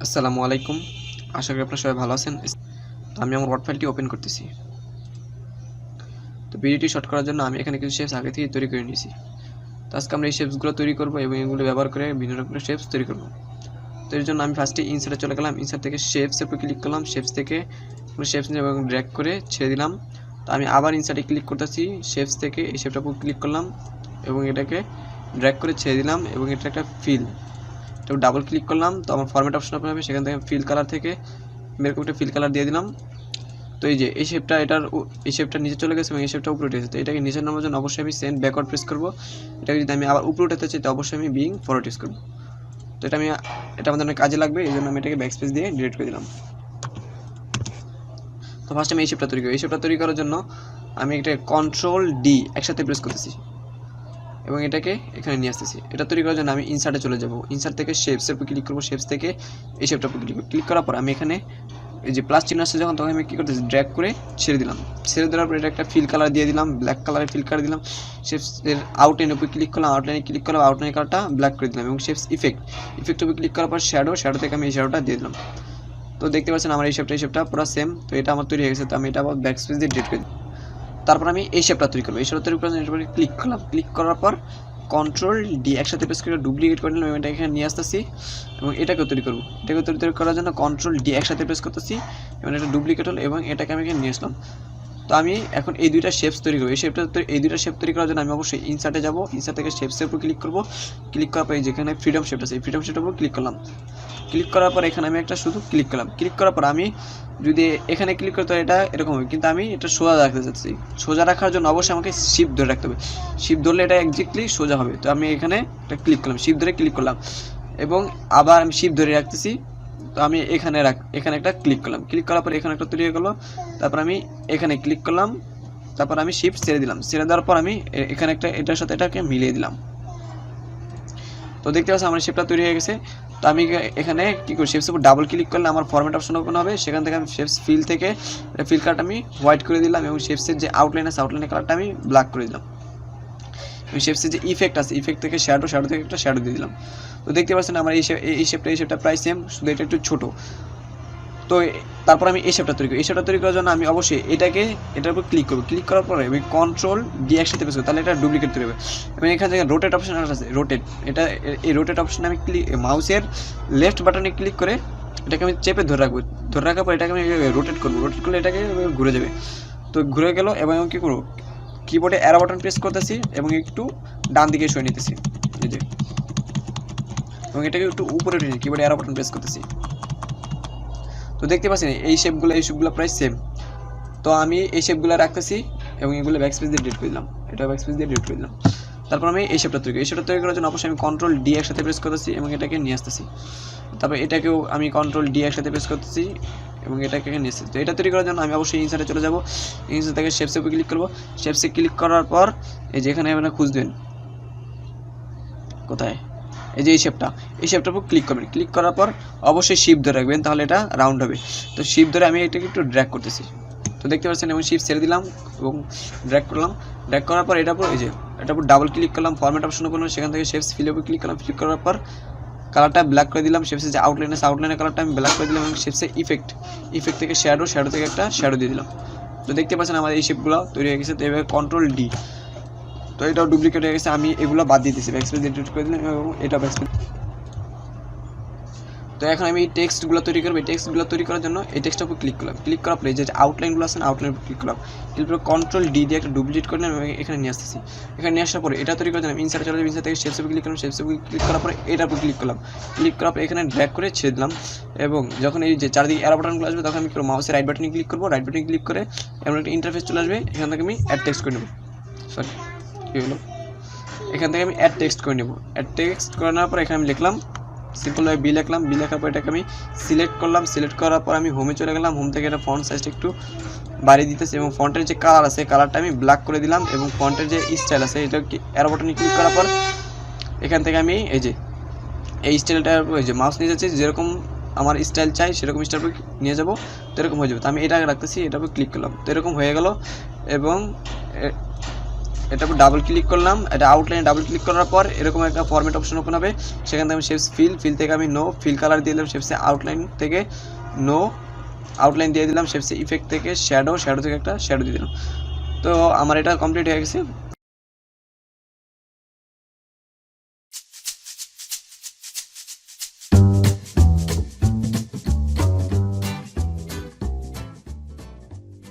আসসালামু আলাইকুম। আশা করি আপনারা সবাই ভালো আছেন। তো আমি আমার ওয়ার্ড ফাইলটি ওপেন করতেছি। তো ভিডিওটি শর্ট করার জন্য আমি এখানে কিছু শেপস আগে থেকেই তৈরি করে নিয়েছি। তো আজকে আমরা এই শেপসগুলো তৈরি করব এবং এগুলো ব্যবহার করে বিভিন্ন রকমের শেপস তৈরি করব। তো এর জন্য আমি ফার্স্টে ইনসার্টে চলে গেলাম। ইনসার্ট থেকে শেপসের উপর ক্লিক করলাম। শেপস থেকে শেপস নিয়ে এবং ড্র্যাগ করে ছেড়ে দিলাম। তো আমি আবার ইনসার্টে ক্লিক করতেছি। শেপস থেকে এই শেপটার উপর ক্লিক করলাম এবং এটাকে ড্র্যাগ করে ছেড়ে দিলাম এবং এটা একটা ফিল। তো ডাবল ক্লিক করলাম। তো আমার ফরম্যাট অপশন ওপেন হবে। সেখান থেকে ফিল কালার থেকে এরকম একটা ফিল কালার দিয়ে দিলাম। তো এই যে এই শেপটা এই শেপটা নিচে চলে গেছে এবং এই শেপটা উপরে উঠে গেছে। তো এটাকে নিচে নামানোর জন্য অবশ্যই আমি সেন্ড ব্যাকওয়ার্ড প্রেস করব। এটাকে যদি আমি আবার উপরে উঠাতে চাই তো অবশ্যই আমি বিং ফরওয়ার্ড ইউজ করব। তো এটা আমাদের অনেক কাজে লাগবে, এই জন্য আমি এটাকে ব্যাকস্পেস দিয়ে ডিলিট করে দিলাম। তো ফার্স্ট আমি এই শেপটা তৈরি করি। এই শেপটা তৈরি করার জন্য আমি একটা কন্ট্রোল ডি একসাথে প্রেস করতেছি এবং এটাকে এখানে নিয়ে আসতেছি। এটা তৈরি করার জন্য আমি ইনসার্টে চলে যাব। ইনসার্ট থেকে শেপসের উপর ক্লিক করব। শেপস থেকে এই শেপটার উপর ক্লিক করার পর আমি এখানে এই যে প্লাস চিহ্ন আসছে যখন, তখন আমি কী করতেছি ড্র্যাগ করে ছেড়ে দিলাম। ছেড়ে দেওয়ার পর এটা একটা ফিল কালার দিয়ে দিলাম, ব্ল্যাক কালারের ফিল কালার দিলাম। শেপসের আউটলাইনের উপর ক্লিক করলাম, আউটলাইনে ক্লিক করলাম, আউটলাইন কালারটা ব্ল্যাক করে দিলাম এবং শেপস ইফেক্টের উপর ক্লিক করার পর শ্যাডো থেকে আমি এই শ্যাডোটা দিয়ে দিলাম। তো দেখতে পাচ্ছেন আমার এই শেপটা পুরো সেম। তো এটা আমার তৈরি হয়ে গেছে। তো আমি এটা আবার ব্যাকস্পেস দিয়ে ডিলিট করে দিই। তারপর আমি এই শেপটা তৈরি করবো। এই শেপটা তৈরি করার জন্য এটার উপরে ক্লিক করলাম। ক্লিক করার পর কন্ট্রোল ডি একসাথে প্রেস করে ডুপ্লিকেট করে নিলাম এবং এটা এখানে নিয়ে আসতেছি এবং এটাকেও তৈরি করবো। এটাকে তৈরি করার জন্য কন্ট্রোল ডি একসাথে প্রেস করতেছি এবং এটা ডুপ্লিকেট হলো এবং এটাকে আমি এখানে নিয়ে আসলাম। তো আমি এখন এই দুইটা শেপস তৈরি করবো। এই দুইটা শেপ তৈরি করার জন্য আমি অবশ্যই ইনসার্টে যাব। ইনসার্ট থেকে শেপসের উপর ক্লিক করবো। ক্লিক করার পর যেখানে ফ্রিডম শেপ আছে এই ফ্রিডম শেপের উপর ক্লিক করলাম। ক্লিক করার পর এখানে আমি একটা শুধু ক্লিক করলাম। ক্লিক করার পর আমি যদি এখানে ক্লিক করতে এটা এরকম হবে, কিন্তু আমি এটা সোজা রাখতে চাচ্ছি। সোজা রাখার জন্য অবশ্যই আমাকে শিফট ধরে রাখতে হবে। শিফট ধরলে এটা একজ্যাক্টলি সোজা হবে। তো আমি এখানে একটা ক্লিক করলাম, শিফট ধরে ক্লিক করলাম এবং আবার আমি শিফট ধরে রাখতেছি। তো আমি এখানে একটা ক্লিক করলাম। ক্লিক করার পর এখানে একটা তৈরি হয়ে গেলো। তারপর আমি এখানে ক্লিক করলাম। তারপর আমি শিফট ছেড়ে দিলাম। ছেড়ে দেওয়ার পর আমি এখানে একটা এটার সাথে এটাকে মিলিয়ে দিলাম। তো দেখতে পাচ্ছি আমার শেপটা তৈরি হয়ে গেছে। তো আমি এখানে কী করি, শেপসের উপর ডাবল ক্লিক করলে আমার ফরম্যাট অপশন ওপেন হবে। সেখান থেকে আমি শেপস ফিল থেকে ফিল কালারটা আমি হোয়াইট করে দিলাম এবং শেপসের যে আউটলাইন আছে আউটলাইনের কালারটা আমি ব্ল্যাক করে দিলাম এবং শেপসের যে ইফেক্ট আছে ইফেক্ট থেকে শ্যাডো থেকে একটা শ্যাডো দিয়ে দিলাম। তো দেখতে পাচ্ছেন আমার এই শেপটা প্রায় সেম, শুধু এটা একটু ছোটো। তো তারপর আমি এই শেপটা তৈরি করি। এই শেপটা তৈরি করার জন্য আমি অবশ্যই এটার উপর ক্লিক করবো। ক্লিক করার পরে আমি কন্ট্রোল ডি একসাথে প্রেস করবো, তাহলে এটা ডুপ্লিকেট তৈরি হবে এবং এখানে থেকে রোটেট অপশন আছে, এই রোটেট অপশনে আমি মাউসের লেফট বাটনে ক্লিক করে এটাকে আমি চেপে ধরে রাখবো। ধরে রাখার পর এটাকে আমি রোটেট করবো। রোটেট করলে এটাকে ঘুরে যাবে। তো ঘুরে গেল এবং আমি কী করবো, কিবোর্ডে অ্যারো বাটন প্রেস করতেছি এবং একটু ডান দিকে সরিয়ে নিতেছি এই যে, এবং এটাকে একটু উপরে উঠে কিবোর্ডে অ্যারো বাটন প্রেস করতেছি। তো দেখতে পাচ্ছেন এই শেপগুলো প্রায় সেম। তো আমি এই শেপগুলো রাখতেছি এবং এগুলো ব্যাকস্পেস দিয়ে ডিলিট করে দিলাম। এটা ব্যাকস্পেস দিয়ে ডিলিট করে দিলাম। তারপর আমি এই শেপটা তৈরি করি। এই শেপটা তৈরি করার জন্য অবশ্যই আমি কন্ট্রোল ডি একসাথে প্রেস করতেছি এবং এটাকে নিয়ে আসতেছি। তারপর এটাকেও আমি কন্ট্রোল ডি একসাথে প্রেস করতেছি এবং এটাকে নিয়ে আসতেছি। তো এটা তৈরি করার জন্য আমি অবশ্যই ইনসার্টে চলে যাব। ইনসার্ট থেকে শেপসের উপর ক্লিক করবো। শেপসে ক্লিক করার পর এই যেখানে আপনারা খুঁজবেন কোথায়, এই যে এই শেপটার উপর ক্লিক করবেন। ক্লিক করার পর অবশ্যই শিফট ধরে রাখবেন, তাহলে এটা রাউন্ড হবে। তো শিফট ধরে আমি এটাকে একটু ড্র্যাগ করতেছি। তো দেখতে পাচ্ছেন এবং শিফট ছেড়ে দিলাম এবং ড্র্যাগ করলাম। ড্র্যাগ করার পর এটার উপর ডাবল ক্লিক করলাম, ফরম্যাট অপশন ওপেন হলো। সেখান থেকে শেপস ফিলের উপর ক্লিক করলাম। ক্লিক করার পর কালারটা ব্ল্যাক করে দিলাম। শেপসের যে আউটলাইনের কালারটা আমি ব্ল্যাক করে দিলাম এবং শেপসের ইফেক্ট থেকে শ্যাডো থেকে একটা শ্যাডো দিয়ে দিলাম। তো দেখতে পাচ্ছেন আমার এই শেপগুলো তৈরি হয়ে গেছে। তো এবার কন্ট্রোল ডি, তো এটাও ডুপ্লিকেট হয়ে গেছে। আমি এগুলো বাদ দিয়ে দিয়েছি, ব্যাকস্পেস দিয়ে ডিলিট করে দিলাম এবং এটা ব্যাকস্পেস। তো এখন আমি এই টেক্সটগুলো তৈরি করবো। এই টেক্সটগুলো তৈরি করার জন্য এই টেক্সটের উপর ক্লিক করলাম। ক্লিক করার পরে যে আউটলাইনগুলো আছে আউটলাইনের উপর ক্লিক করলাম। ক্লিক করে কন্ট্রোল ডি দিয়ে একটা ডুপ্লিকেট করে নিলাম এবং এখানে নিয়ে আসতেছি। এখানে নিয়ে আসার পরে এটা তৈরি করার জন্য আমি ইনসার্টে চলে যাবো। ইনসার্ট থেকে শেপসের উপর ক্লিক করলাম। শেপসের উপর ক্লিক করার পরে এটার উপর ক্লিক করলাম। ক্লিক করার পরে এখানে ড্র্যাগ করে ছেড়ে দিলাম এবং যখন এই যে চারদিকে অ্যারো বাটনগুলো আসবে তখন আমি মাউসের রাইট বাটনে ক্লিক করবো। রাইট বাটনে ক্লিক করে এমন একটা ইন্টারফেস চলে আসবে। এখান থেকে আমি অ্যাড টেক্সট করে নেবো। সরি, কী হলো, এখান থেকে আমি অ্যাড টেক্সট করে নেবো। অ্যাড টেক্সট করে নেওয়ার পর এখানে আমি লিখলাম সিম্পলভাবে বি লিখলাম। বি লেখার পর এটাকে আমি সিলেক্ট করলাম। সিলেক্ট করার পর আমি হোমে চলে গেলাম। হোম থেকে এটা ফন্ট সাইজটা একটু বাড়িয়ে দিতেছি এবং ফন্টের যে কালার আছে কালারটা আমি ব্ল্যাক করে দিলাম এবং ফন্টের যে স্টাইল আছে এটা অ্যারো বাটনে ক্লিক করার পর এখান থেকে আমি এই স্টাইলটা যে মাউস নিয়ে যাচ্ছি, যেরকম আমার স্টাইল চাই সেরকম স্টাইল নিয়ে যাবো। তো এরকম হয়ে যাবে। তো আমি এটা রাখতেছি, এটার উপর ক্লিক করলাম। তো এরকম হয়ে গেল এবং এটা ডাবল ক্লিক করলাম, এটা আউটলাইনে ডাবল ক্লিক করার পর এরকম একটা ফরম্যাট অপশন ওপেন হবে। সেখান থেকে আমি শেপস ফিল থেকে আমি নো ফিল কালার দিয়ে দিলাম, শেপসে আউটলাইন থেকে নো আউটলাইন দিয়ে দিলাম, শেপসে ইফেক্ট থেকে শ্যাডো থেকে একটা শ্যাডো দিয়ে দিলাম। তো আমার এটা কমপ্লিট হয়ে গেছে।